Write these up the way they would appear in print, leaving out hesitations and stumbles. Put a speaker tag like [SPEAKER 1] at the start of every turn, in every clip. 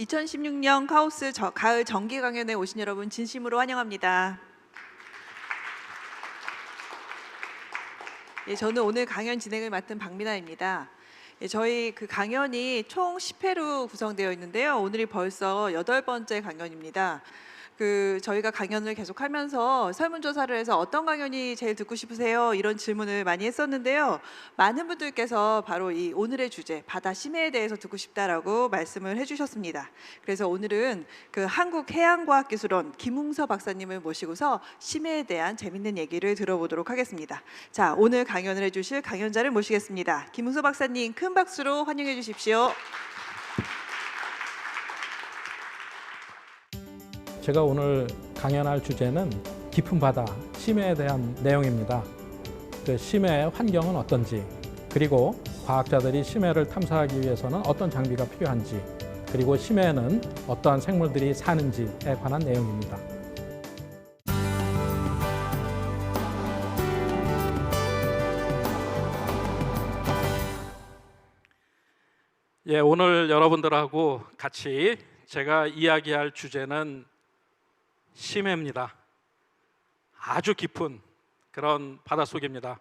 [SPEAKER 1] 2016년 카오스 가을 정기 강연에 오신 여러분 진심으로 환영합니다. 저는 오늘 강연 진행을 맡은 박민아입니다. 저희 강연이 총 10회로 구성되어 있는데요. 오늘이 벌써 8번째 강연입니다. 저희가 강연을 계속하면서 설문조사를 해서 어떤 강연이 제일 듣고 싶으세요? 이런 질문을 많이 했었는데요. 많은 분들께서 바로 이 오늘의 주제 바다 심해에 대해서 듣고 싶다라고 말씀을 해주셨습니다. 그래서 오늘은 한국해양과학기술원 김웅서 박사님을 모시고서 심해에 대한 재밌는 얘기를 들어보도록 하겠습니다. 자, 오늘 강연을 해주실 강연자를 모시겠습니다. 김웅서 박사님 큰 박수로 환영해 주십시오.
[SPEAKER 2] 제가 오늘 강연할 주제는 깊은 바다, 심해에 대한 내용입니다. 심해의 환경은 어떤지, 그리고 과학자들이 심해를 탐사하기 위해서는 어떤 장비가 필요한지, 그리고 심해에는 어떠한 생물들이 사는지에 관한 내용입니다. 오늘 여러분들하고 같이 제가 이야기할 주제는 심해입니다. 아주 깊은 그런 바닷속입니다.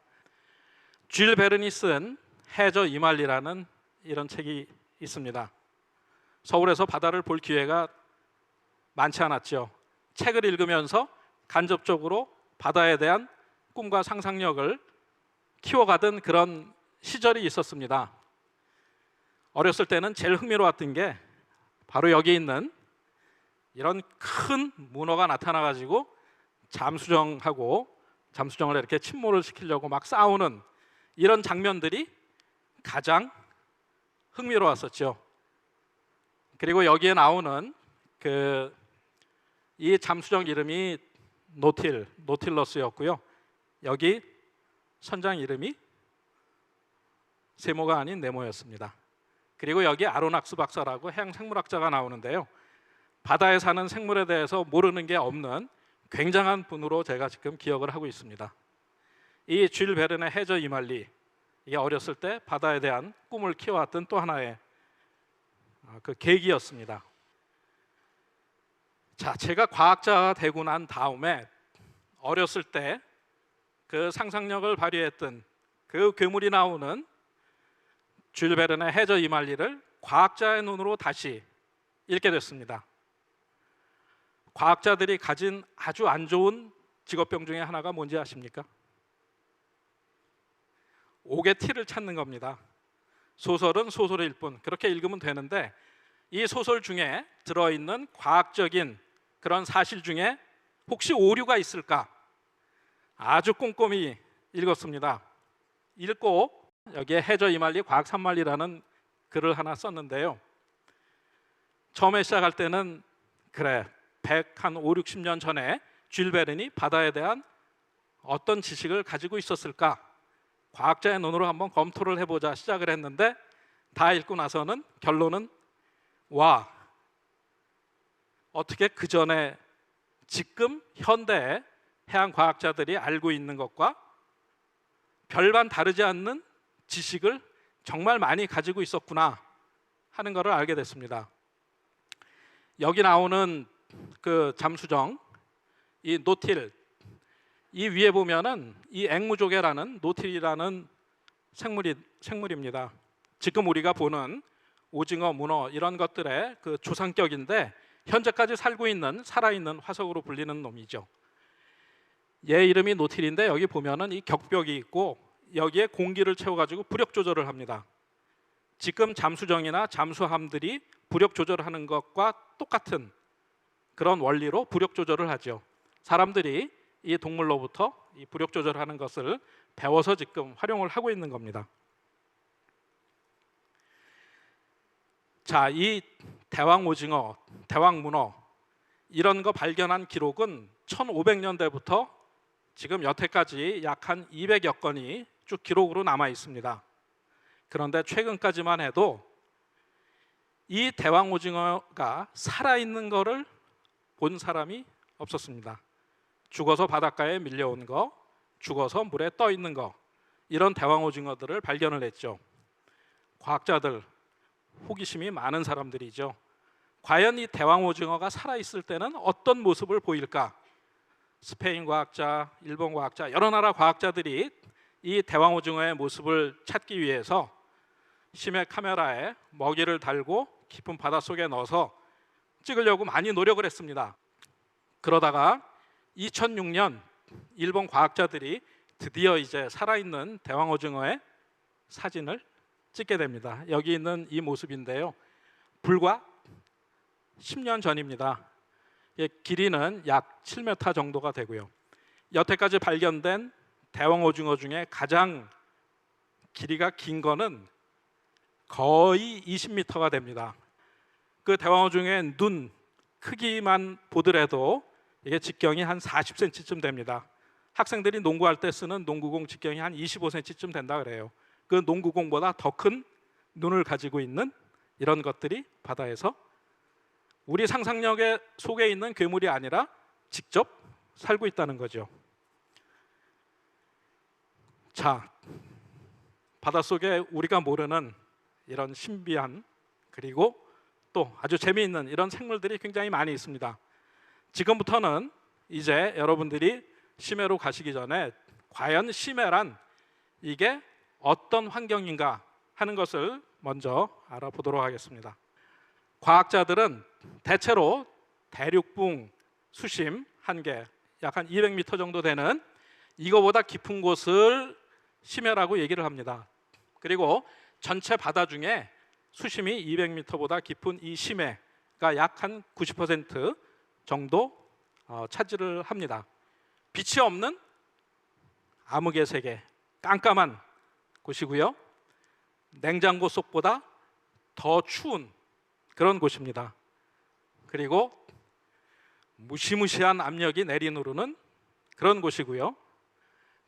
[SPEAKER 2] 줄 베른이 쓴 해저 이말리라는 이런 책이 있습니다. 서울에서 바다를 볼 기회가 많지 않았죠. 책을 읽으면서 간접적으로 바다에 대한 꿈과 상상력을 키워가던 그런 시절이 있었습니다. 어렸을 때는 제일 흥미로웠던 게 바로 여기 있는 이런 큰 문어가 나타나가지고 잠수정을 이렇게 침몰을 시키려고 막 싸우는 이런 장면들이 가장 흥미로웠었죠. 그리고 여기에 나오는 이 잠수정 이름이 노틸러스였고요. 여기 선장 이름이 세모가 아닌 네모였습니다. 그리고 여기 아로낙스 박사라고 해양생물학자가 나오는데요. 바다에 사는 생물에 대해서 모르는 게 없는 굉장한 분으로 제가 지금 기억을 하고 있습니다. 이 줄 베른의 해저 이말리, 이게 어렸을 때 바다에 대한 꿈을 키워왔던 또 하나의 계기였습니다. 자, 제가 과학자가 되고 난 다음에 어렸을 때 상상력을 발휘했던 괴물이 나오는 줄 베른의 해저 이말리를 과학자의 눈으로 다시 읽게 됐습니다. 과학자들이 가진 아주 안 좋은 직업병 중에 하나가 뭔지 아십니까? 옥의 티를 찾는 겁니다. 소설은 소설일 뿐 그렇게 읽으면 되는데 이 소설 중에 들어있는 과학적인 그런 사실 중에 혹시 오류가 있을까? 아주 꼼꼼히 읽었습니다. 읽고 여기에 해저 이말리 과학 산말리라는 글을 하나 썼는데요. 처음에 시작할 때는 105, 60년 전에 줄 베른이 바다에 대한 어떤 지식을 가지고 있었을까? 과학자의 눈으로 한번 검토를 해보자 시작을 했는데 다 읽고 나서는 결론은 어떻게 그 전에 지금 현대의 해양 과학자들이 알고 있는 것과 별반 다르지 않는 지식을 정말 많이 가지고 있었구나 하는 것을 알게 됐습니다. 여기 나오는 잠수정, 이 노틸, 이 위에 보면은 이 앵무조개라는 노틸이라는 생물입니다. 지금 우리가 보는 오징어, 문어 이런 것들의 조상격인데 현재까지 살고 있는 살아있는 화석으로 불리는 놈이죠. 얘 이름이 노틸인데 여기 보면은 이 격벽이 있고 여기에 공기를 채워가지고 부력 조절을 합니다. 지금 잠수정이나 잠수함들이 부력 조절하는 것과 똑같은 그런 원리로 부력 조절을 하죠. 사람들이 이 동물로부터 이 부력 조절하는 것을 배워서 지금 활용을 하고 있는 겁니다. 자, 이 대왕 오징어, 대왕 문어 이런 거 발견한 기록은 1500년대부터 지금 여태까지 약 한 200여 건이 쭉 기록으로 남아 있습니다. 그런데 최근까지만 해도 이 대왕 오징어가 살아있는 거를 본 사람이 없었습니다. 죽어서 바닷가에 밀려온 거, 죽어서 물에 떠 있는 거, 이런 대왕 오징어들을 발견을 했죠. 과학자들, 호기심이 많은 사람들이죠. 과연 이 대왕오징어가 살아있을 때는 어떤 모습을 보일까? 스페인 과학자, 일본 과학자, 여러 나라 과학자들이 이 대왕오징어의 모습을 찾기 위해서 심해 카메라에 먹이를 달고 깊은 바닷속에 넣어서 찍으려고 많이 노력을 했습니다. 그러다가 2006년 일본 과학자들이 드디어 이제 살아있는 대왕오징어의 사진을 찍게 됩니다. 여기 있는 이 모습인데요. 불과 10년 전입니다. 길이는 약 7m 정도가 되고요. 여태까지 발견된 대왕오징어 중에 가장 길이가 긴 거는 거의 20m가 됩니다. 그 대왕오징어의 눈 크기만 보더라도 이게 직경이 한 40cm쯤 됩니다. 학생들이 농구할 때 쓰는 농구공 직경이 한 25cm쯤 된다 그래요. 그 농구공보다 더 큰 눈을 가지고 있는 이런 것들이 바다에서 우리 상상력 속에 있는 괴물이 아니라 직접 살고 있다는 거죠. 자, 바닷속에 우리가 모르는 이런 신비한 그리고 또 아주 재미있는 이런 생물들이 굉장히 많이 있습니다. 지금부터는 이제 여러분들이 심해로 가시기 전에 과연 심해란 이게 어떤 환경인가 하는 것을 먼저 알아보도록 하겠습니다. 과학자들은 대체로 대륙붕 수심 한계 약 한 200m 정도 되는 이거보다 깊은 곳을 심해라고 얘기를 합니다. 그리고 전체 바다 중에 수심이 200m보다 깊은 이 심해가 약 한 90% 정도 차지를 합니다. 빛이 없는 암흑의 세계, 깜깜한 곳이고요. 냉장고 속보다 더 추운 그런 곳입니다. 그리고 무시무시한 압력이 내리누르는 그런 곳이고요.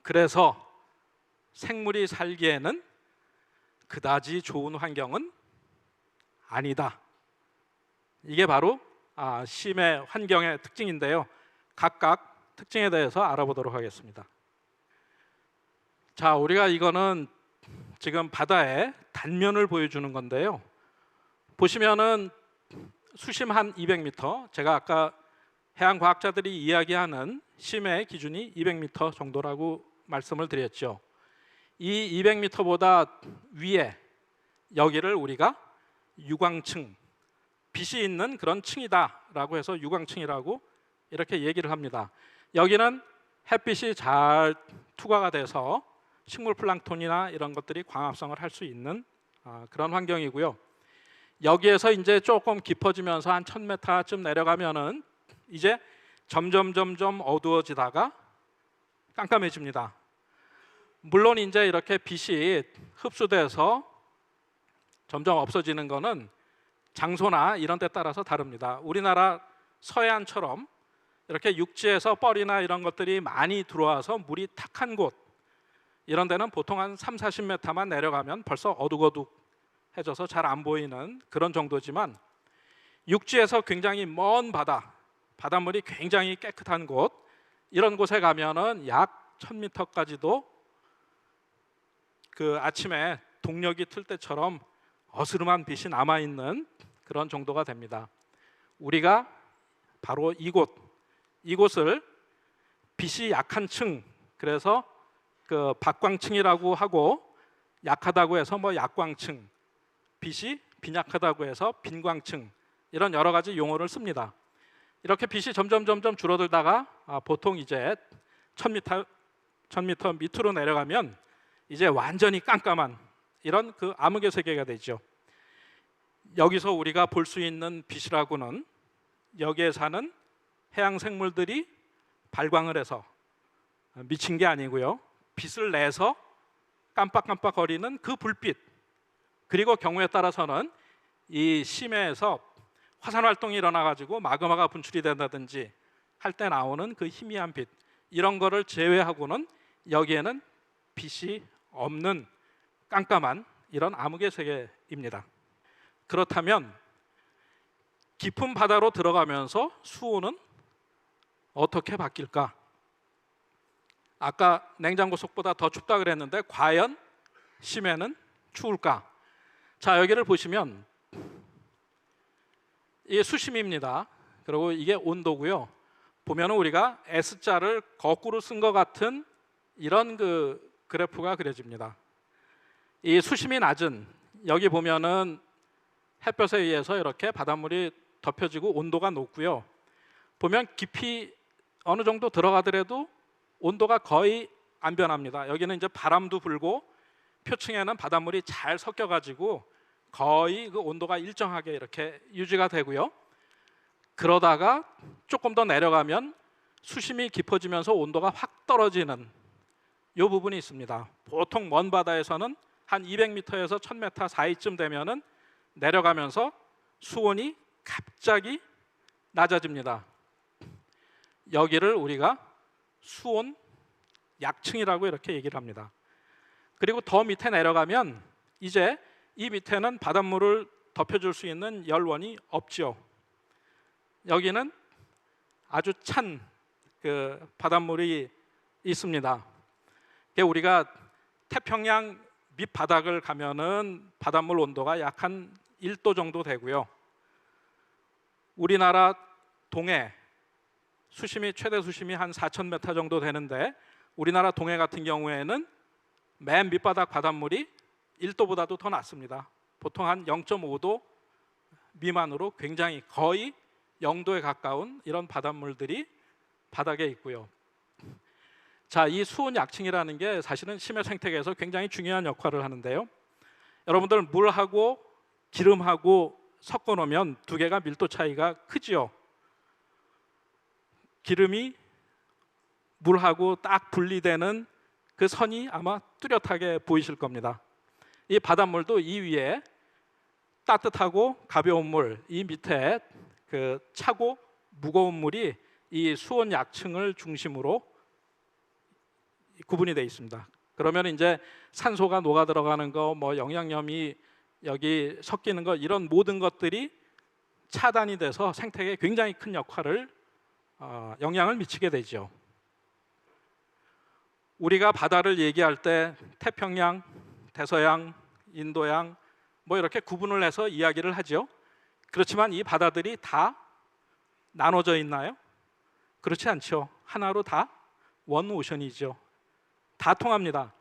[SPEAKER 2] 그래서 생물이 살기에는 그다지 좋은 환경은 아니다. 이게 바로 심해 환경의 특징인데요. 각각 특징에 대해서 알아보도록 하겠습니다. 자, 우리가 이거는 지금 바다의 단면을 보여주는 건데요. 보시면은 수심 한 200m, 제가 아까 해양 과학자들이 이야기하는 심해의 기준이 200m 정도라고 말씀을 드렸죠. 이 200m보다 위에 여기를 우리가 유광층, 빛이 있는 그런 층이다라고 해서 유광층이라고 이렇게 얘기를 합니다. 여기는 햇빛이 잘 투과가 돼서 식물 플랑톤이나 이런 것들이 광합성을 할 수 있는 그런 환경이고요. 여기에서 이제 조금 깊어지면서 한 1000m쯤 내려가면은 이제 점점 어두워지다가 깜깜해집니다. 물론 이제 이렇게 빛이 흡수돼서 점점 없어지는 거는 장소나 이런 데 따라서 다릅니다. 우리나라 서해안처럼 이렇게 육지에서 뻘이나 이런 것들이 많이 들어와서 물이 탁한 곳 이런 데는 보통 한 30-40m만 내려가면 벌써 어둑어둑해져서 잘 안 보이는 그런 정도지만 육지에서 굉장히 먼 바닷물이 굉장히 깨끗한 곳 이런 곳에 가면은 약 1000m까지도 그 아침에 동력이 틀 때처럼 어스름한 빛이 남아있는 그런 정도가 됩니다. 우리가 바로 이곳을 빛이 약한 층, 그래서 그 박광층이라고 하고 약하다고 해서 뭐 약광층, 빛이 빈약하다고 해서 빈광층 이런 여러 가지 용어를 씁니다. 이렇게 빛이 점점 줄어들다가 보통 이제 1000m 밑으로 내려가면 이제 완전히 깜깜한 이런 그 암흑의 세계가 되죠. 여기서 우리가 볼 수 있는 빛이라고는 여기에 사는 해양 생물들이 발광을 해서 미친 게 아니고요. 빛을 내서 깜빡깜빡거리는 그 불빛, 그리고 경우에 따라서는 이 심해에서 화산 활동이 일어나 가지고 마그마가 분출이 된다든지 할 때 나오는 그 희미한 빛, 이런 거를 제외하고는 여기에는 빛이 없는 깜깜한 이런 암흑의 세계입니다. 그렇다면 깊은 바다로 들어가면서 수온은 어떻게 바뀔까? 아까 냉장고 속보다 더 춥다 그랬는데 과연 심해는 추울까? 자, 여기를 보시면 이게 수심입니다. 그리고 이게 온도고요. 보면은 우리가 S자를 거꾸로 쓴 것 같은 이런 그 그래프가 그려집니다. 이 수심이 낮은, 여기 보면은 햇볕에 의해서 이렇게 바닷물이 덮여지고 온도가 높고요. 보면 깊이 어느 정도 들어가더라도 온도가 거의 안 변합니다. 여기는 이제 바람도 불고 표층에는 바닷물이 잘 섞여 가지고 거의 그 온도가 일정하게 이렇게 유지가 되고요. 그러다가 조금 더 내려가면 수심이 깊어지면서 온도가 확 떨어지는 이 부분이 있습니다. 보통 먼 바다에서는 한 200m에서 1000m 사이쯤 되면은 내려가면서 수온이 갑자기 낮아집니다. 여기를 우리가 수온 약층이라고 이렇게 얘기를 합니다. 그리고 더 밑에 내려가면 이제 이 밑에는 바닷물을 덮여줄 수 있는 열원이 없죠. 여기는 아주 찬 그 바닷물이 있습니다. 우리가 태평양 밑바닥을 가면은 바닷물 온도가 약 한 1도 정도 되고요. 우리나라 동해 수심이 최대 수심이 한 4,000m 정도 되는데 우리나라 동해 같은 경우에는 맨 밑바닥 바닷물이 1도보다도 더 낮습니다. 보통 한 0.5도 미만으로 굉장히 거의 0도에 가까운 이런 바닷물들이 바닥에 있고요. 자, 이 수온 약층이라는 게 사실은 심해 생태계에서 굉장히 중요한 역할을 하는데요. 여러분들 물하고 기름하고 섞어 놓으면 두 개가 밀도 차이가 크지요. 기름이 물하고 딱 분리되는 그 선이 아마 뚜렷하게 보이실 겁니다. 이 바닷물도 이 위에 따뜻하고 가벼운 물, 이 밑에 그 차고 무거운 물이 이 수온 약층을 중심으로 구분이 되어 있습니다. 그러면 이제 산소가 녹아 들어가는 거, 뭐 영양염이 여기 섞이는 거, 이런 모든 것들이 차단이 돼서 생태계에 굉장히 큰 역할을 영향을 미치게 되죠. 우리가 바다를 얘기할 때 태평양, 대서양, 인도양 뭐 이렇게 구분을 해서 이야기를 하죠. 그렇지만 이 바다들이 다 나눠져 있나요? 그렇지 않죠. 하나로 다 원오션이죠. 다 통합니다.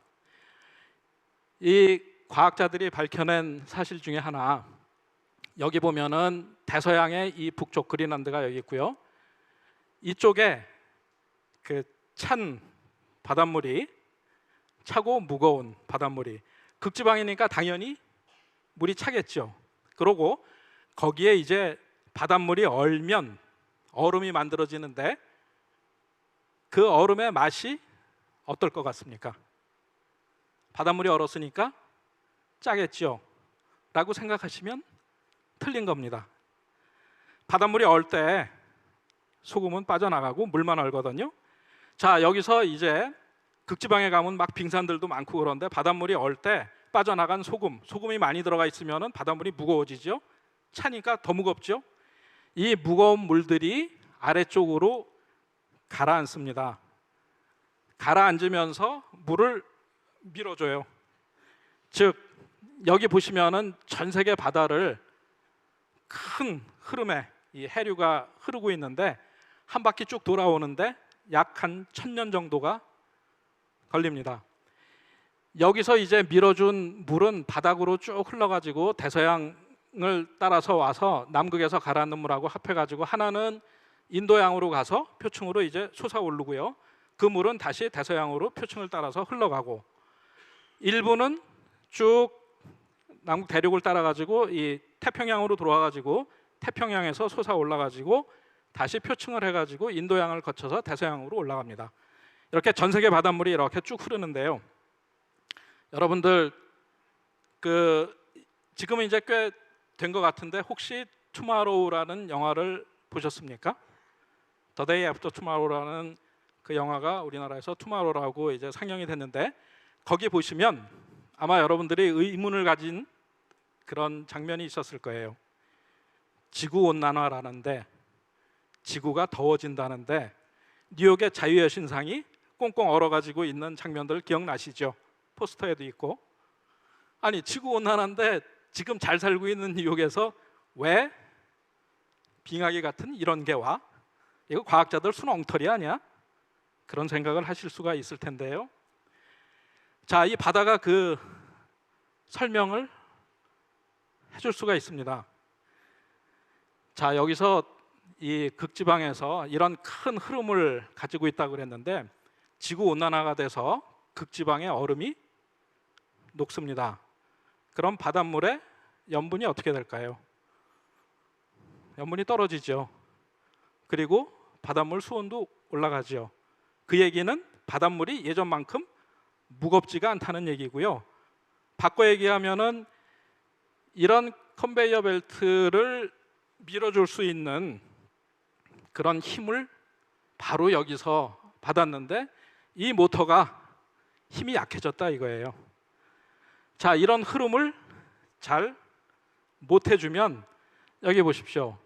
[SPEAKER 2] 이 과학자들이 밝혀낸 사실 중에 하나, 여기 보면은 대서양의 이 북쪽 그린란드가 여기 있고요. 이쪽에 그 찬 바닷물이, 차고 무거운 바닷물이, 극지방이니까 당연히 물이 차겠죠. 그러고 거기에 이제 바닷물이 얼면 얼음이 만들어지는데 그 얼음의 맛이 어떨 것 같습니까? 바닷물이 얼었으니까 짜겠죠 라고 생각하시면 틀린 겁니다. 바닷물이 얼 때 소금은 빠져나가고 물만 얼거든요. 자, 여기서 이제 극지방에 가면 막 빙산들도 많고 그런데 바닷물이 얼 때 빠져나간 소금이 많이 들어가 있으면 바닷물이 무거워지죠. 차니까 더 무겁죠. 이 무거운 물들이 아래쪽으로 가라앉습니다. 가라앉으면서 물을 밀어줘요. 즉 여기 보시면은 전 세계 바다를 큰 흐름에 이 해류가 흐르고 있는데 한 바퀴 쭉 돌아오는데 약 한 1000년 정도가 걸립니다. 여기서 이제 밀어준 물은 바닥으로 쭉 흘러가지고 대서양을 따라서 와서 남극에서 가라앉는 물하고 합해가지고 하나는 인도양으로 가서 표층으로 이제 솟아오르고요. 그 물은 다시 대서양으로 표층을 따라서 흘러가고, 일부는 쭉 남극 대륙을 따라가지고 이 태평양으로 들어와가지고 태평양에서 솟아올라가지고 다시 표층을 해가지고 인도양을 거쳐서 대서양으로 올라갑니다. 이렇게 전 세계 바닷물이 이렇게 쭉 흐르는데요. 여러분들 지금은 이제 꽤 된 것 같은데 혹시 투마로우라는 영화를 보셨습니까? The Day After Tomorrow라는 그 영화가 우리나라에서 투마로우라고 이제 상영이 됐는데 거기 보시면 아마 여러분들이 의문을 가진 그런 장면이 있었을 거예요. 지구 온난화라는데, 지구가 더워진다는데 뉴욕의 자유의 신상이 꽁꽁 얼어가지고 있는 장면들 기억나시죠? 포스터에도 있고. 아니 지구 온난화인데 지금 잘 살고 있는 뉴욕에서 왜 빙하기 같은 이런 개와 이거 과학자들 순 엉터리 아니야? 그런 생각을 하실 수가 있을 텐데요. 자, 이 바다가 그 설명을 해줄 수가 있습니다. 자, 여기서 이 극지방에서 이런 큰 흐름을 가지고 있다고 그랬는데 지구 온난화가 돼서 극지방의 얼음이 녹습니다. 그럼 바닷물의 염분이 어떻게 될까요? 염분이 떨어지죠. 그리고 바닷물 수온도 올라가죠. 그 얘기는 바닷물이 예전만큼 무겁지가 않다는 얘기고요. 바꿔 얘기하면은 이런 컨베이어 벨트를 밀어줄 수 있는 그런 힘을 바로 여기서 받았는데 이 모터가 힘이 약해졌다 이거예요. 자, 이런 흐름을 잘 못 해주면 여기 보십시오.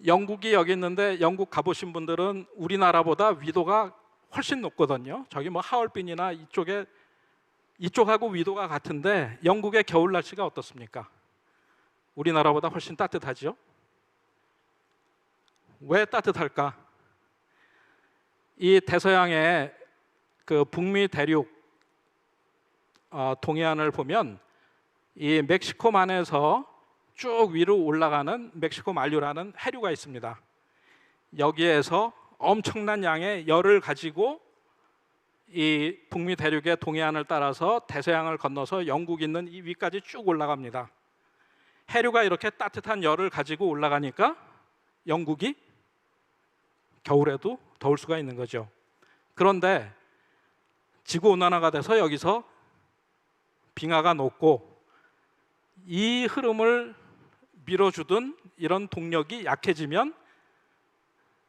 [SPEAKER 2] 영국이 여기 있는데 영국 가보신 분들은 우리나라보다 위도가 훨씬 높거든요. 저기 뭐 하얼빈이나 이쪽하고 위도가 같은데 영국의 겨울 날씨가 어떻습니까? 우리나라보다 훨씬 따뜻하죠. 왜 따뜻할까? 이 대서양의 그 북미 대륙 동해안을 보면 이 멕시코만에서 쭉 위로 올라가는 멕시코 만류라는 해류가 있습니다. 여기에서 엄청난 양의 열을 가지고 이 북미 대륙의 동해안을 따라서 대서양을 건너서 영국 있는 이 위까지 쭉 올라갑니다. 해류가 이렇게 따뜻한 열을 가지고 올라가니까 영국이 겨울에도 더울 수가 있는 거죠. 그런데 지구 온난화가 돼서 여기서 빙하가 녹고 이 흐름을 밀어주던 이런 동력이 약해지면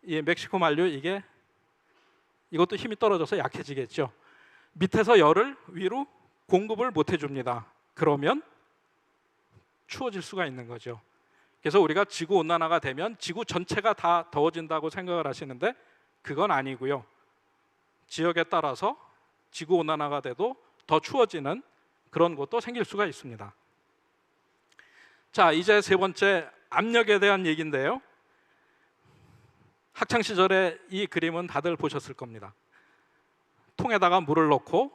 [SPEAKER 2] 이 멕시코 만류 이것도 힘이 떨어져서 약해지겠죠. 밑에서 열을 위로 공급을 못 해줍니다. 그러면 추워질 수가 있는 거죠. 그래서 우리가 지구 온난화가 되면 지구 전체가 다 더워진다고 생각을 하시는데 그건 아니고요. 지역에 따라서 지구 온난화가 돼도 더 추워지는 그런 것도 생길 수가 있습니다. 자, 이제 세 번째 압력에 대한 얘기인데요. 학창 시절에 이 그림은 다들 보셨을 겁니다. 통에다가 물을 넣고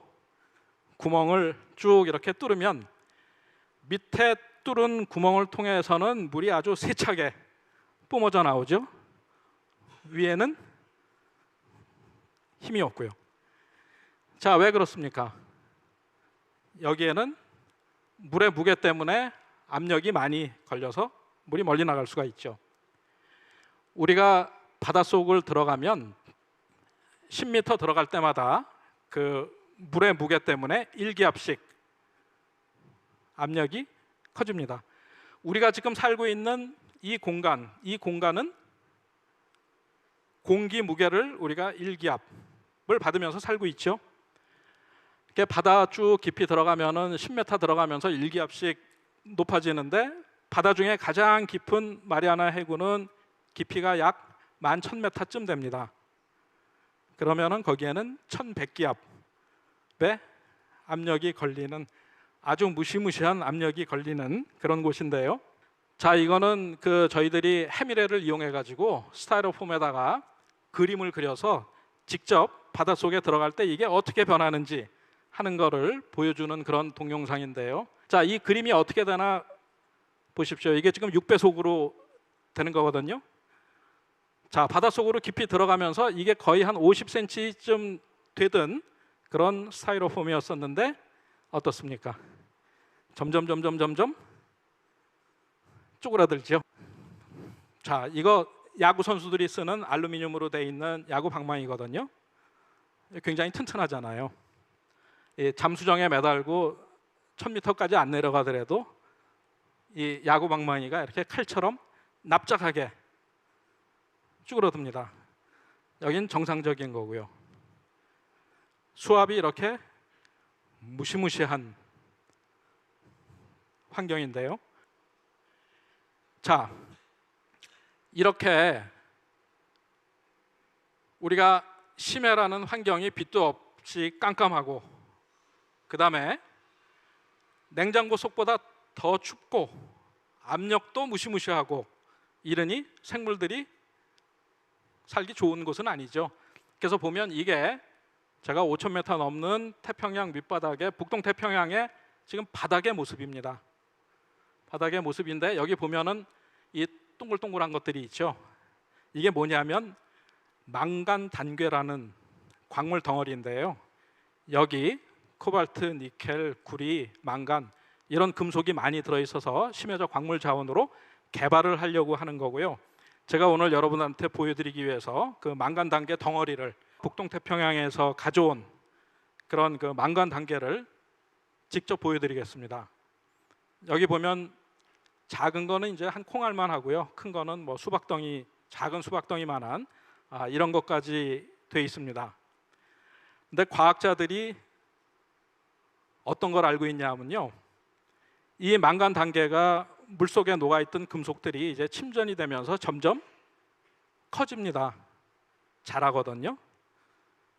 [SPEAKER 2] 구멍을 쭉 이렇게 뚫으면 밑에 뚫은 구멍을 통해서는 물이 아주 세차게 뿜어져 나오죠. 위에는 힘이 없고요. 자, 왜 그렇습니까? 여기에는 물의 무게 때문에 압력이 많이 걸려서 물이 멀리 나갈 수가 있죠. 우리가 바닷속을 들어가면 10m 들어갈 때마다 그 물의 무게 때문에 1기압씩 압력이 커집니다. 우리가 지금 살고 있는 이 공간은 공기 무게를 우리가 1기압을 받으면서 살고 있죠. 이렇게 바다 쭉 깊이 들어가면은 10m 들어가면서 1기압씩 높아지는데 바다 중에 가장 깊은 마리아나 해구는 깊이가 약 11,000m쯤 됩니다. 그러면은 거기에는 1,100기압의 압력이 걸리는 아주 무시무시한 압력이 걸리는 그런 곳인데요. 자, 이거는 그 저희들이 해미레를 이용해 가지고 스타이로폼에다가 그림을 그려서 직접 바닷속에 들어갈 때 이게 어떻게 변하는지 하는 거를 보여주는 그런 동영상인데요. 자, 이 그림이 어떻게 되나 보십시오. 이게 지금 6배속으로 되는 거거든요. 자, 바닷속으로 깊이 들어가면서 이게 거의 한 50cm쯤 되던 그런 스타이로폼이었었는데 어떻습니까? 점점 쪼그라들죠. 자, 이거 야구 선수들이 쓰는 알루미늄으로 되어 있는 야구 방망이거든요. 굉장히 튼튼하잖아요. 잠수정에 매달고 1000m까지 안 내려가더라도 이 야구 방망이가 이렇게 칼처럼 납작하게 쭈그러듭니다. 여긴 정상적인 거고요. 수압이 이렇게 무시무시한 환경인데요. 자, 이렇게 우리가 심해라는 환경이 빛도 없이 깜깜하고 그 다음에 냉장고 속보다 더 춥고 압력도 무시무시하고 이르니 생물들이 살기 좋은 곳은 아니죠. 그래서 보면 이게 제가 5,000m 넘는 태평양 밑바닥에 북동 태평양의 지금 바닥의 모습입니다. 바닥의 모습인데 여기 보면은 이 동글동글한 것들이 있죠. 이게 뭐냐면 망간단괴라는 광물 덩어리인데요. 여기 코발트, 니켈, 구리, 망간 이런 금속이 많이 들어있어서 심해적 광물 자원으로 개발을 하려고 하는 거고요. 제가 오늘 여러분한테 보여드리기 위해서 그 망간단계 덩어리를 북동 태평양에서 가져온 그런 그 망간단계를 직접 보여드리겠습니다. 여기 보면 작은 거는 이제 한 콩알만 하고요. 큰 거는 뭐 수박덩이, 작은 수박덩이만한 이런 것까지 돼 있습니다. 근데 과학자들이 어떤 걸 알고 있냐면요, 이 망간 단계가 물속에 녹아있던 금속들이 이제 침전이 되면서 점점 커집니다. 자라거든요.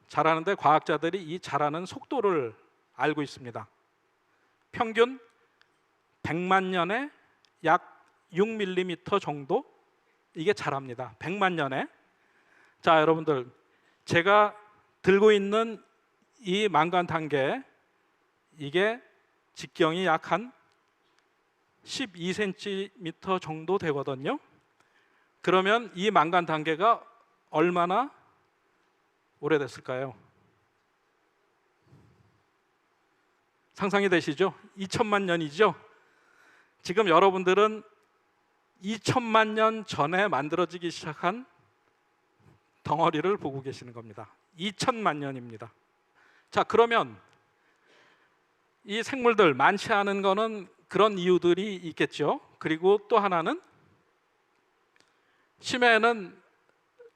[SPEAKER 2] 자라는데 과학자들이 이 자라는 속도를 알고 있습니다. 평균 100만 년에 약 6mm 정도 이게 자랍니다. 100만 년에. 자, 여러분들, 제가 들고 있는 이 망간 단계, 이게 직경이 약 한 12cm 정도 되거든요. 그러면 이 망간 단계가 얼마나 오래됐을까요? 상상이 되시죠? 2천만 년이죠. 지금 여러분들은 2천만 년 전에 만들어지기 시작한 덩어리를 보고 계시는 겁니다. 2천만 년입니다. 자, 그러면 이 생물들 많지 않은 거는 그런 이유들이 있겠죠. 그리고 또 하나는 심해에는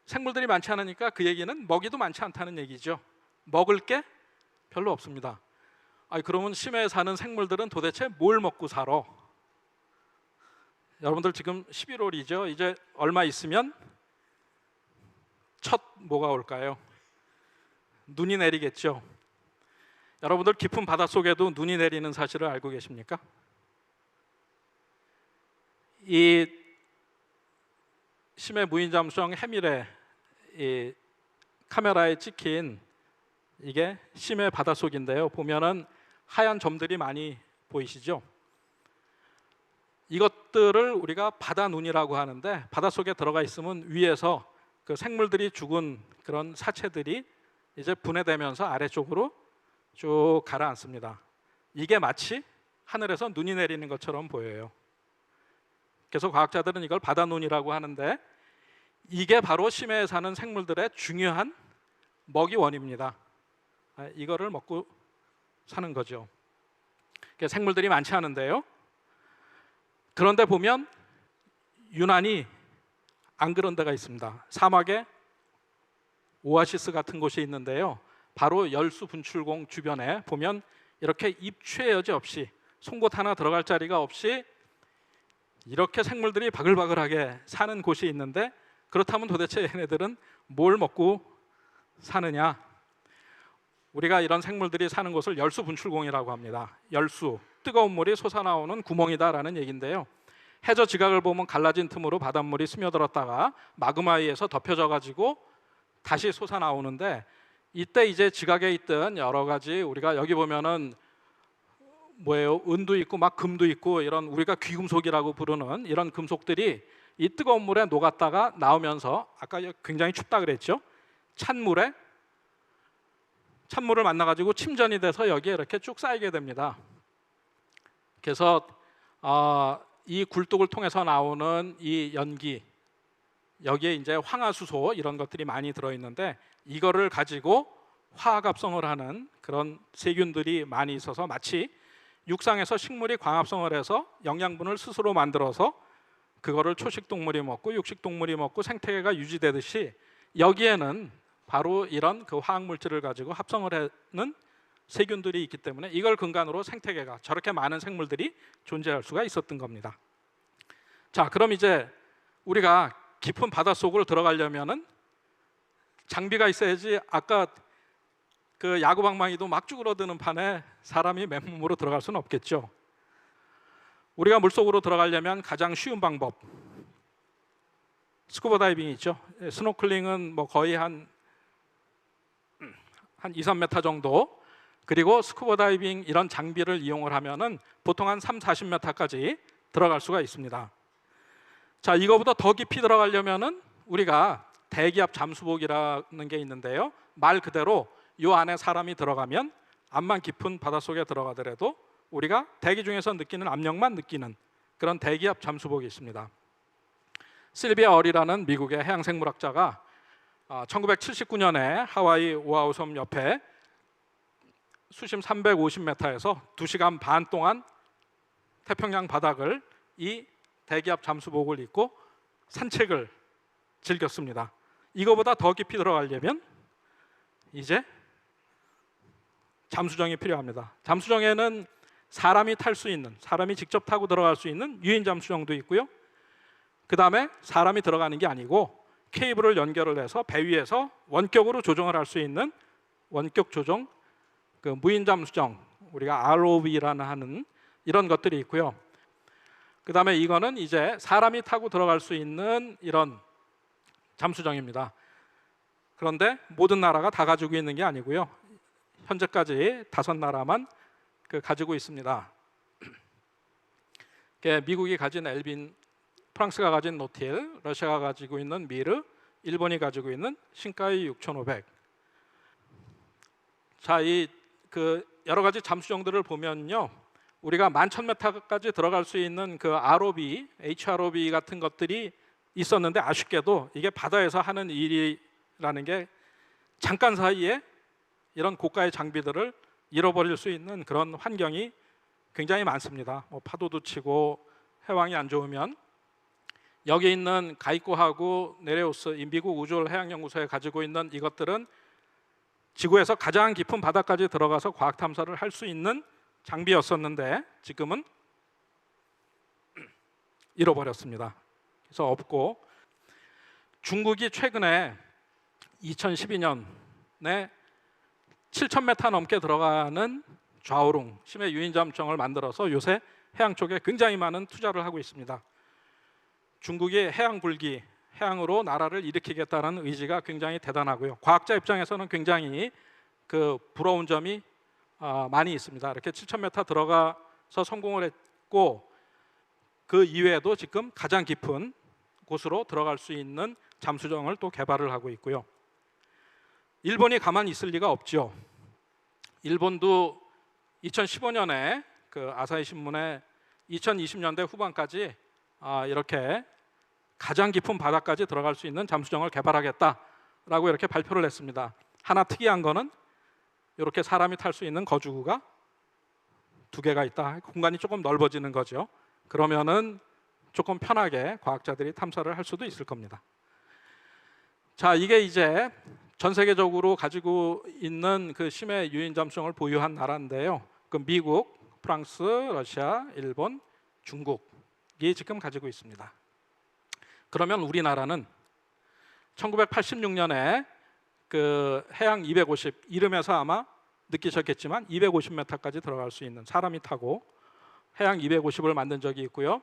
[SPEAKER 2] 생물들이 많지 않으니까 그 얘기는 먹이도 많지 않다는 얘기죠. 먹을 게 별로 없습니다. 그러면 심해에 사는 생물들은 도대체 뭘 먹고 살아? 여러분들 지금 11월이죠. 이제 얼마 있으면 첫 뭐가 올까요? 눈이 내리겠죠. 여러분들 깊은 바닷속에도 눈이 내리는 사실을 알고 계십니까? 이 심해 무인잠수함 해밀의 이 카메라에 찍힌 이게 심해 바닷속인데요. 보면은 하얀 점들이 많이 보이시죠? 이것들을 우리가 바다눈이라고 하는데, 바닷속에 들어가 있으면 위에서 그 생물들이 죽은 그런 사체들이 이제 분해되면서 아래쪽으로 쭉 가라앉습니다. 이게 마치 하늘에서 눈이 내리는 것처럼 보여요. 그래서 과학자들은 이걸 바다눈이라고 하는데, 이게 바로 심해에 사는 생물들의 중요한 먹이원입니다. 이거를 먹고 사는 거죠. 생물들이 많지 않은데요. 그런데 보면 유난히 안 그런 데가 있습니다. 사막에 오아시스 같은 곳이 있는데요. 바로 열수 분출공 주변에 보면 이렇게 입추의 여지 없이, 송곳 하나 들어갈 자리가 없이 이렇게 생물들이 바글바글하게 사는 곳이 있는데, 그렇다면 도대체 얘네들은 뭘 먹고 사느냐? 우리가 이런 생물들이 사는 곳을 열수 분출공이라고 합니다. 열수, 뜨거운 물이 솟아나오는 구멍이다라는 얘기인데요. 해저 지각을 보면 갈라진 틈으로 바닷물이 스며들었다가 마그마에 의해서 덮여져 가지고 다시 솟아나오는데, 이때 이제 지각에 있던 여러 가지, 우리가 여기 보면은 뭐예요? 은도 있고 막 금도 있고, 이런 우리가 귀금속이라고 부르는 이런 금속들이 이 뜨거운 물에 녹았다가 나오면서, 아까 굉장히 춥다 그랬죠? 찬물을 만나가지고 침전이 돼서 여기에 이렇게 쭉 쌓이게 됩니다. 그래서 이 굴뚝을 통해서 나오는 이 연기, 여기에 이제 황화수소 이런 것들이 많이 들어있는데, 이거를 가지고 화학합성을 하는 그런 세균들이 많이 있어서 마치 육상에서 식물이 광합성을 해서 영양분을 스스로 만들어서 그거를 초식동물이 먹고 육식동물이 먹고 생태계가 유지되듯이, 여기에는 바로 이런 그 화학물질을 가지고 합성을 하는 세균들이 있기 때문에 이걸 근간으로 생태계가, 저렇게 많은 생물들이 존재할 수가 있었던 겁니다. 자, 그럼 이제 우리가 깊은 바닷속으로 들어가려면은 장비가 있어야지. 아까 그 야구방망이도 막 쭈그러드는 판에 사람이 맨몸으로 들어갈 수는 없겠죠. 우리가 물속으로 들어가려면 가장 쉬운 방법, 스쿠버 다이빙 있죠. 스노클링은 뭐 거의 한 2, 3m 정도. 그리고 스쿠버 다이빙 이런 장비를 이용을 하면은 보통 한 3, 40m까지 들어갈 수가 있습니다. 자, 이거보다 더 깊이 들어가려면은 우리가 대기압 잠수복이라는 게 있는데요. 말 그대로 이 안에 사람이 들어가면 암만 깊은 바닷속에 들어가더라도 우리가 대기 중에서 느끼는 압력만 느끼는 그런 대기압 잠수복이 있습니다. 실비아 어리라는 미국의 해양생물학자가 1979년에 하와이 오아후 섬 옆에 수심 350m에서 2시간 반 동안 태평양 바닥을 이 대기압 잠수복을 입고 산책을 즐겼습니다. 이거보다 더 깊이 들어가려면 이제 잠수정이 필요합니다. 잠수정에는 사람이 탈 수 있는, 사람이 직접 타고 들어갈 수 있는 유인 잠수정도 있고요. 그 다음에 사람이 들어가는 게 아니고 케이블을 연결을 해서 배 위에서 원격으로 조정을 할 수 있는 원격 조정 그 무인 잠수정, 우리가 ROV라는 하는 이런 것들이 있고요. 그 다음에 이거는 이제 사람이 타고 들어갈 수 있는 이런 잠수정입니다. 그런데 모든 나라가 다 가지고 있는 게 아니고요. 현재까지 5나라만 가지고 있습니다. 미국이 가진 엘빈, 프랑스가 가진 노틸, 러시아가 가지고 있는 미르, 일본이 가지고 있는 신카이 6500. 자, 이 여러 가지 잠수정들을 보면요, 우리가 11,000m까지 들어갈 수 있는 그 ROV, HROV 같은 것들이 있었는데 아쉽게도 이게 바다에서 하는 일이라는 게 잠깐 사이에 이런 고가의 장비들을 잃어버릴 수 있는 그런 환경이 굉장히 많습니다. 파도도 치고 해왕이 안 좋으면. 여기 있는 가이코하고 네레우스, 이 미국 우주해양연구소에 가지고 있는 이것들은 지구에서 가장 깊은 바다까지 들어가서 과학 탐사를 할 수 있는 장비였었는데 지금은 잃어버렸습니다. 그래서 없고, 중국이 최근에 2012년에 7,000m 넘게 들어가는 좌우룽 심해 유인 잠수정을 만들어서 요새 해양 쪽에 굉장히 많은 투자를 하고 있습니다. 중국이 해양 불기, 해양으로 나라를 일으키겠다는 의지가 굉장히 대단하고요. 과학자 입장에서는 굉장히 부러운 점이 많이 있습니다. 이렇게 7,000m 들어가서 성공을 했고, 그 이외에도 지금 가장 깊은 곳으로 들어갈 수 있는 잠수정을 또 개발을 하고 있고요. 일본이 가만히 있을 리가 없죠. 일본도 2015년에 아사히 신문에 2020년대 후반까지 이렇게 가장 깊은 바다까지 들어갈 수 있는 잠수정을 개발하겠다라고 이렇게 발표를 했습니다. 하나 특이한 거는 이렇게 사람이 탈 수 있는 거주구가 2개가 있다. 공간이 조금 넓어지는 거죠. 그러면은 조금 편하게 과학자들이 탐사를 할 수도 있을 겁니다. 자, 이게 이제 전 세계적으로 가지고 있는 심해 유인 잠수정을 보유한 나라인데요. 미국, 프랑스, 러시아, 일본, 중국이 지금 가지고 있습니다. 그러면 우리나라는 1986년에 해양 250, 이름에서 아마 느끼셨겠지만 250m까지 들어갈 수 있는, 사람이 타고 해양 250을 만든 적이 있고요.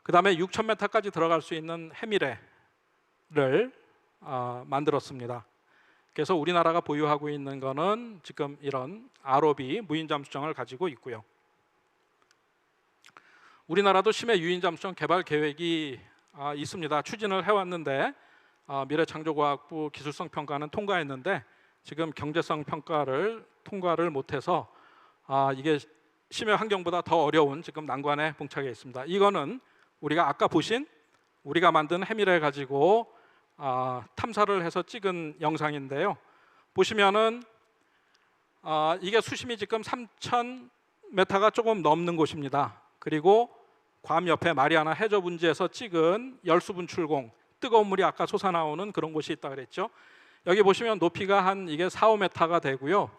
[SPEAKER 2] 그 다음에 6,000m까지 들어갈 수 있는 해미레를 만들었습니다. 그래서 우리나라가 보유하고 있는 거는 지금 이런 ROV 무인 잠수정을 가지고 있고요. 우리나라도 심해 유인 잠수정 개발 계획이 있습니다. 추진을 해왔는데 미래창조과학부 기술성 평가는 통과했는데 지금 경제성 평가를 통과를 못해서 이게 심해 환경보다 더 어려운 지금 난관에 봉착해 있습니다. 이거는 우리가 아까 보신 우리가 만든 해미레 가지고 탐사를 해서 찍은 영상인데요. 보시면은 이게 수심이 지금 3,000m가 조금 넘는 곳입니다. 그리고 괌 옆에 마리아나 해저 분지에서 찍은 열수 분출공, 뜨거운 물이 아까 솟아나오는 그런 곳이 있다 그랬죠. 여기 보시면 높이가 한 이게 4, 5m가 되고요.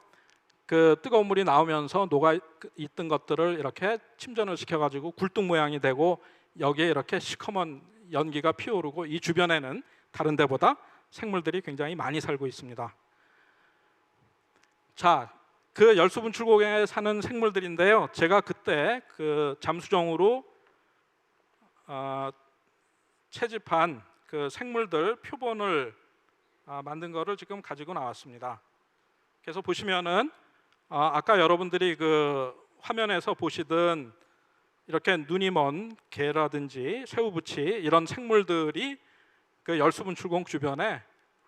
[SPEAKER 2] 뜨거운 물이 나오면서 녹아 있던 것들을 이렇게 침전을 시켜가지고 굴뚝 모양이 되고 여기에 이렇게 시커먼 연기가 피어오르고 이 주변에는 다른 데보다 생물들이 굉장히 많이 살고 있습니다. 자, 열수 분출공에 사는 생물들인데요. 제가 그때 잠수정으로 채집한 그 생물들 표본을 만든 거를 지금 가지고 나왔습니다. 그래서 보시면은 아까 여러분들이 그 화면에서 보시던 이렇게 눈이 먼 개라든지 새우부치 이런 생물들이 그 열수분출공 주변에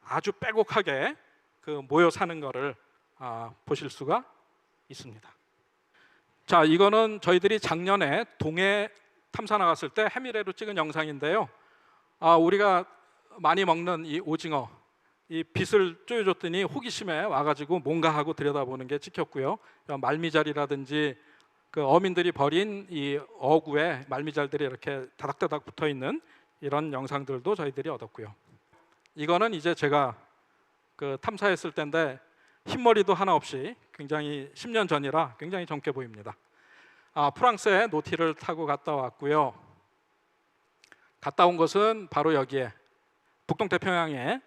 [SPEAKER 2] 아주 빼곡하게 그 모여 사는 거를 보실 수가 있습니다. 자, 이거는 저희들이 작년에 동해 탐사 나갔을 때 해미레로 찍은 영상인데요. 우리가 많이 먹는 이 오징어, 이 빛을 쪼여줬더니 호기심에 와가지고 뭔가 하고 들여다보는 게 찍혔고요. 말미잘이라든지 그 어민들이 버린 이 어구에 말미잘들이 이렇게 다닥다닥 붙어 있는 이런 영상들도 저희들이 얻었고요. 이거는 이제 제가 그 탐사했을 때인데 흰머리도 하나 없이 굉장히 10년 전이라 굉장히 젊게 보입니다. 프랑스에 노티를 타고 갔다 왔고요. 갔다 온 것은 바로 여기에 북동태평양에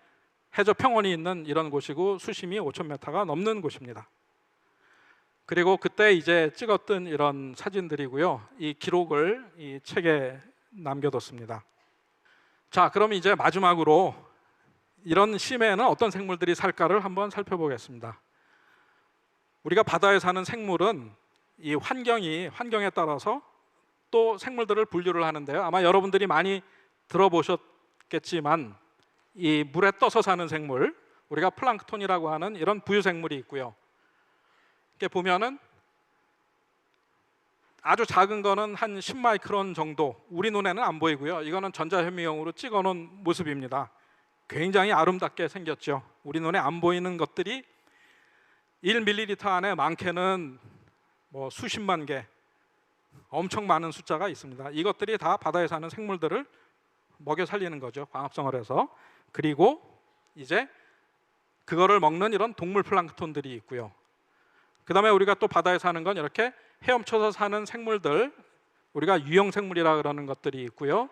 [SPEAKER 2] 해저 평원이 있는 이런 곳이고 수심이 5,000m가 넘는 곳입니다. 그리고 그때 이제 찍었던 이런 사진들이고요. 이 기록을 이 책에 남겨뒀습니다. 자, 그럼 이제 마지막으로 이런 심해에는 어떤 생물들이 살까를 한번 살펴보겠습니다. 우리가 바다에 사는 생물은 이 환경에 따라서 또 생물들을 분류를 하는데요. 아마 여러분들이 많이 들어보셨겠지만 이 물에 떠서 사는 생물, 우리가 플랑크톤이라고 하는 이런 부유 생물이 있고요. 이렇게 보면은 아주 작은 거는 한 10마이크론 정도, 우리 눈에는 안 보이고요. 이거는 전자현미경으로 찍어놓은 모습입니다. 굉장히 아름답게 생겼죠. 우리 눈에 안 보이는 것들이 1ml 안에 많게는 뭐 수십만 개, 엄청 많은 숫자가 있습니다. 이것들이 다 바다에 사는 생물들을 먹여 살리는 거죠. 광합성을 해서. 그리고 이제 그거를 먹는 이런 동물 플랑크톤들이 있고요. 그 다음에 우리가 또 바다에 사는 건 이렇게 헤엄쳐서 사는 생물들, 우리가 유형생물이라 그러는 것들이 있고요.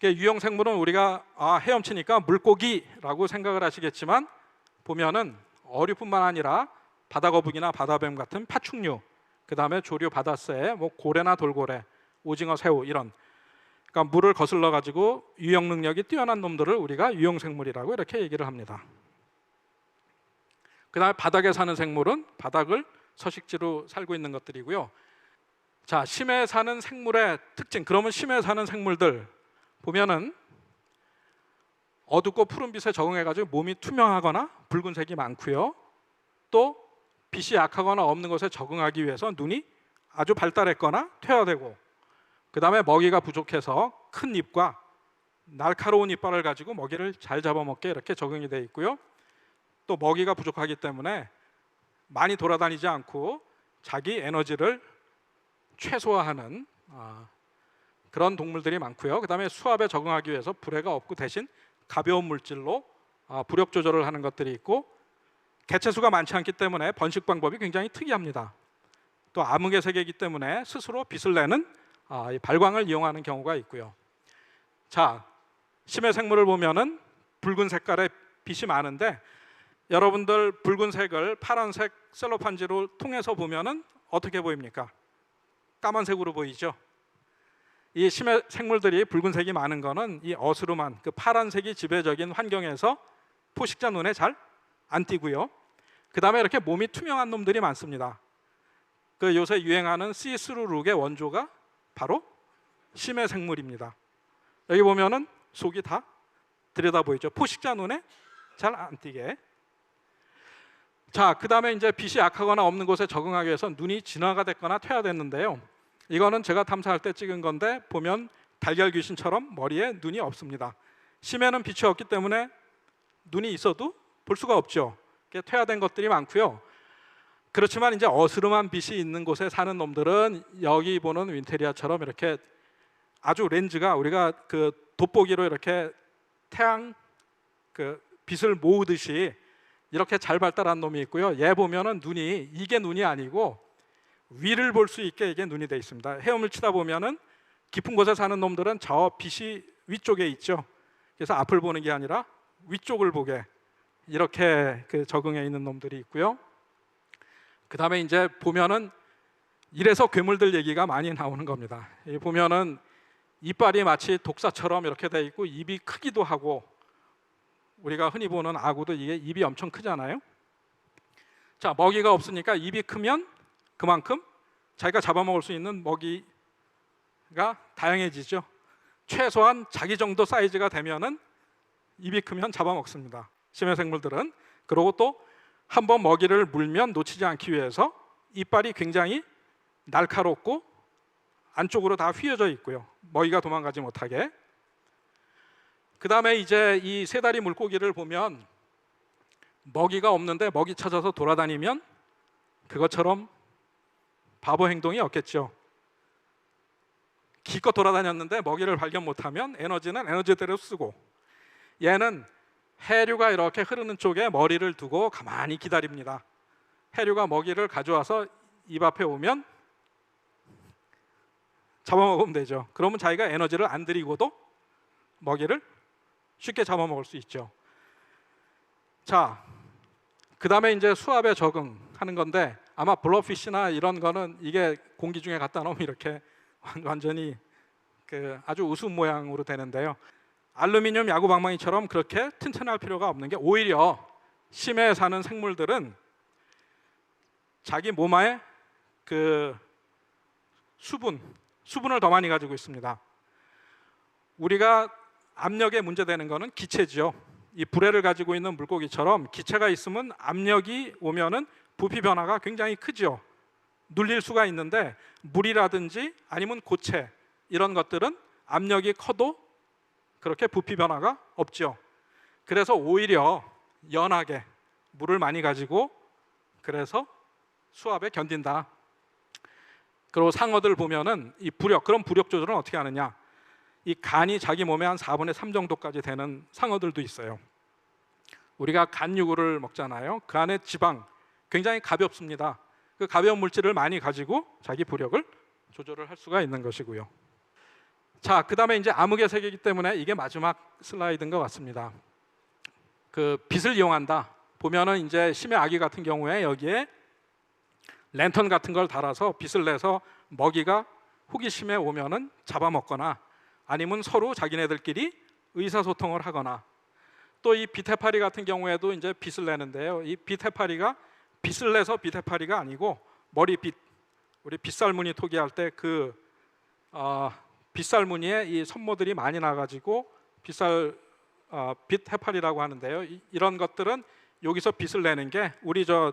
[SPEAKER 2] 유형생물은 우리가 헤엄치니까 물고기라고 생각을 하시겠지만 보면은 어류뿐만 아니라 바다거북이나 바다뱀 같은 파충류, 그 다음에 조류 바다새, 뭐 고래나 돌고래, 오징어, 새우 이런, 그러니까 물을 거슬러 가지고 유형 능력이 뛰어난 놈들을 우리가 유형생물이라고 이렇게 얘기를 합니다. 그 다음에 바닥에 사는 생물은 바닥을 서식지로 살고 있는 것들이고요. 자, 심해에 사는 생물의 특징. 그러면 심해에 사는 생물들 보면은 어둡고 푸른 빛에 적응해가지고 몸이 투명하거나 붉은색이 많고요. 또 빛이 약하거나 없는 것에 적응하기 위해서 눈이 아주 발달했거나 퇴화되고, 그 다음에 먹이가 부족해서 큰 입과 날카로운 이빨을 가지고 먹이를 잘 잡아먹게 이렇게 적응이 되어 있고요. 또 먹이가 부족하기 때문에 많이 돌아다니지 않고 자기 에너지를 최소화하는 그런 동물들이 많고요. 그 다음에 수압에 적응하기 위해서 불해가 없고 대신 가벼운 물질로 부력 조절을 하는 것들이 있고, 개체수가 많지 않기 때문에 번식 방법이 굉장히 특이합니다. 또 암흑의 세계이기 때문에 스스로 빛을 내는 이 발광을 이용하는 경우가 있고요. 자, 심해 생물을 보면은 붉은 색깔의 빛이 많은데, 여러분들 붉은색을 파란색 셀로판지로 통해서 보면은 어떻게 보입니까? 까만색으로 보이죠? 이 심해 생물들이 붉은색이 많은 거는 이 어스름한 그 파란색이 지배적인 환경에서 포식자 눈에 잘 안 띄고요. 그 다음에 이렇게 몸이 투명한 놈들이 많습니다. 그 요새 유행하는 시스루 룩의 원조가 바로 심해 생물입니다. 여기 보면은 속이 다 들여다 보이죠. 포식자 눈에 잘 안 띄게. 자, 그 다음에 이제 빛이 약하거나 없는 곳에 적응하기 위해서 눈이 진화가 됐거나 퇴화됐는데요. 이거는 제가 탐사할 때 찍은 건데 보면 달걀 귀신처럼 머리에 눈이 없습니다. 심해는 빛이 없기 때문에 눈이 있어도 볼 수가 없죠. 퇴화된 것들이 많고요. 그렇지만 이제 어스름한 빛이 있는 곳에 사는 놈들은 여기 보는 윈테리아처럼 이렇게 아주 렌즈가 우리가 그 돋보기로 이렇게 태양 그 빛을 모으듯이 이렇게 잘 발달한 놈이 있고요. 얘 보면은 눈이 이게 눈이 아니고 위를 볼 수 있게 이게 눈이 돼 있습니다. 헤엄을 치다 보면은 깊은 곳에 사는 놈들은 저 빛이 위쪽에 있죠. 그래서 앞을 보는 게 아니라 위쪽을 보게 이렇게 그 적응해 있는 놈들이 있고요. 그 다음에 이제 보면은 이래서 괴물들 얘기가 많이 나오는 겁니다. 보면은 이빨이 마치 독사처럼 이렇게 돼 있고 입이 크기도 하고, 우리가 흔히 보는 아구도 이게 입이 엄청 크잖아요. 자, 먹이가 없으니까 입이 크면 그만큼 자기가 잡아먹을 수 있는 먹이가 다양해지죠. 최소한 자기 정도 사이즈가 되면은 입이 크면 잡아먹습니다, 심해 생물들은. 그리고 또 한번 먹이를 물면 놓치지 않기 위해서 이빨이 굉장히 날카롭고 안쪽으로 다 휘어져 있고요, 먹이가 도망가지 못하게. 그 다음에 이제 이 세다리 물고기를 보면 먹이가 없는데 먹이 찾아서 돌아다니면 그것처럼 바보 행동이 없겠죠. 기껏 돌아다녔는데 먹이를 발견 못하면 에너지는 에너지대로 쓰고, 얘는 해류가 이렇게 흐르는 쪽에 머리를 두고 가만히 기다립니다. 해류가 먹이를 가져와서 입 앞에 오면 잡아먹으면 되죠. 그러면 자기가 에너지를 안 들이고도 먹이를 쉽게 잡아먹을 수 있죠. 자, 그 다음에 이제 수압에 적응하는 건데, 아마 블러피쉬나 이런 거는 이게 공기 중에 갖다 놓으면 이렇게 완전히 그 아주 웃음 모양으로 되는데요, 알루미늄 야구방망이처럼 그렇게 튼튼할 필요가 없는 게, 오히려 심해에 사는 생물들은 자기 몸 안에 그 수분을 더 많이 가지고 있습니다. 우리가 압력에 문제되는 거는 기체죠. 이 불에를 가지고 있는 물고기처럼 기체가 있으면 압력이 오면은 부피 변화가 굉장히 크죠. 눌릴 수가 있는데, 물이라든지 아니면 고체 이런 것들은 압력이 커도 그렇게 부피 변화가 없죠. 그래서 오히려 연하게 물을 많이 가지고 그래서 수압에 견딘다. 그리고 상어들 보면은 이 부력, 그런 부력 조절은 어떻게 하느냐, 이 간이 자기 몸의 한 4분의 3 정도까지 되는 상어들도 있어요. 우리가 간유구를 먹잖아요. 그 안에 지방 굉장히 가볍습니다. 그 가벼운 물질을 많이 가지고 자기 부력을 조절을 할 수가 있는 것이고요. 자, 그 다음에 이제 암흑의 세계이기 때문에 이게 마지막 슬라이드인 것 같습니다. 그 빛을 이용한다. 보면은 이제 심해 아기 같은 경우에 여기에 랜턴 같은 걸 달아서 빛을 내서 먹이가 호기심에 오면은 잡아먹거나, 아니면 서로 자기네들끼리 의사소통을 하거나, 또 이 빛해파리 같은 경우에도 이제 빛을 내는데요, 이 빛해파리가 빛을 내서 빛해파리가 아니고 머리빛, 우리 빗살무늬 토기할 때 그 빗살무늬에 이 선모들이 많이 나가지고 빛해파리라고 하는데요, 이런 것들은 여기서 빛을 내는 게, 우리 저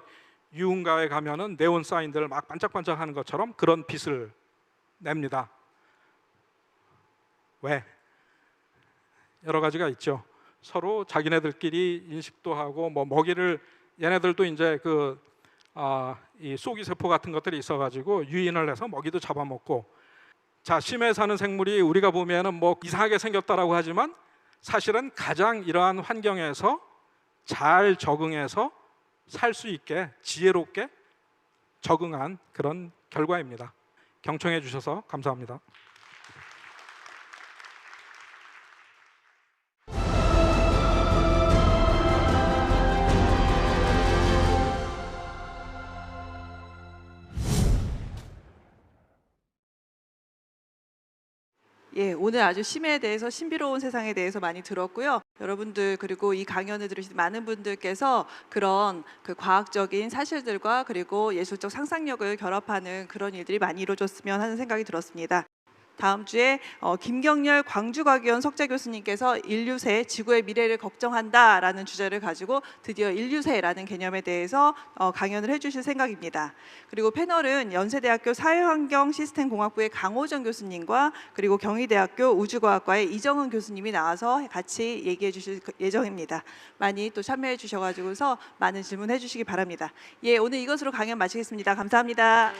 [SPEAKER 2] 유흥가에 가면은 네온 사인들 막 반짝반짝하는 것처럼 그런 빛을 냅니다. 왜? 여러 가지가 있죠. 서로 자기네들끼리 인식도 하고, 뭐 먹이를, 얘네들도 이제 이 쏘기 세포 같은 것들이 있어가지고 유인을 해서 먹이도 잡아먹고. 자, 심해에 사는 생물이 우리가 보면은 뭐 이상하게 생겼다라고 하지만 사실은 가장 이러한 환경에서 잘 적응해서 살 수 있게 지혜롭게 적응한 그런 결과입니다. 경청해 주셔서 감사합니다.
[SPEAKER 1] 예, 오늘 아주 심해에 대해서, 신비로운 세상에 대해서 많이 들었고요. 여러분들, 그리고 이 강연을 들으신 많은 분들께서 그런 그 과학적인 사실들과 그리고 예술적 상상력을 결합하는 그런 일들이 많이 이루어졌으면 하는 생각이 들었습니다. 다음 주에 김경렬 광주과기원 석재 교수님께서 인류세, 지구의 미래를 걱정한다라는 주제를 가지고 드디어 인류세라는 개념에 대해서 강연을 해주실 생각입니다. 그리고 패널은 연세대학교 사회환경시스템공학부의 강호정 교수님과 그리고 경희대학교 우주과학과의 이정은 교수님이 나와서 같이 얘기해 주실 예정입니다. 많이 또 참여해 주셔가지고서 많은 질문해 주시기 바랍니다. 예, 오늘 이것으로 강연 마치겠습니다. 감사합니다.